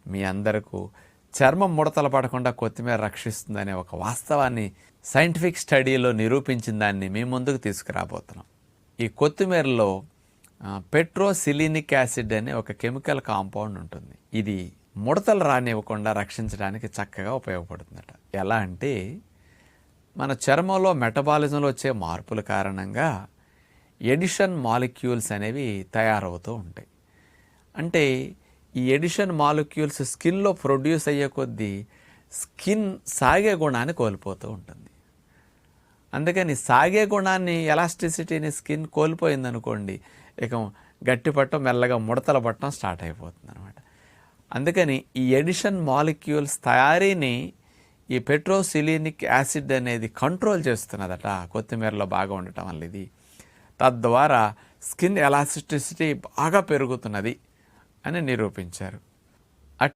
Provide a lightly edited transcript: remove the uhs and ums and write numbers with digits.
మీ అందరకు చర్మం ముడతలు పడకుండా కొత్తిమీర రక్షిస్తుందనే ఒక వాస్తవాన్ని సైంటిఫిక్ స్టడీలో నిరూపించిన దాన్ని మీ ముందుకు తీసుకురాబోతున్నాం. ఈ కొత్తిమీరలో పెట్రోసిలినిక్ యాసిడ్ అనే ఒక కెమికల్ కాంపౌండ్ ఉంటుంది. ఇది ముడతలు రానివ్వకుండా రక్షించడానికి చక్కగా ఉపయోగపడుతుందట. ఎలా అంటే మన చర్మంలో మెటబాలిజంలో వచ్చే మార్పుల కారణంగా ఎడిషన్ మాలిక్యూల్స్ అనేవి తయారవుతూ ఉంటాయి. అంటే ఈ ఎడిషన్ మాలిక్యూల్స్ స్కిన్లో ప్రొడ్యూస్ అయ్యే కొద్దీ స్కిన్ సాగే గుణాన్ని కోల్పోతూ ఉంటుంది. అందుకని సాగే గుణాన్ని, ఎలాస్టిసిటీని స్కిన్ కోల్పోయిందనుకోండి, ఇక గట్టి పట్టడం, మెల్లగా ముడతల పట్టడం స్టార్ట్ అయిపోతుంది అనమాట. అందుకని ఈ ఎడిషన్ మాలిక్యూల్స్ తయారీని ఈ పెట్రోసిలినిక్ యాసిడ్ అనేది కంట్రోల్ చేస్తున్నదట కొత్తిమీరలో బాగా ఉండటం వల్ల. ఇది తద్వారా స్కిన్ ఎలాస్టిసిటీ బాగా పెరుగుతున్నది అని నిరూపించారు.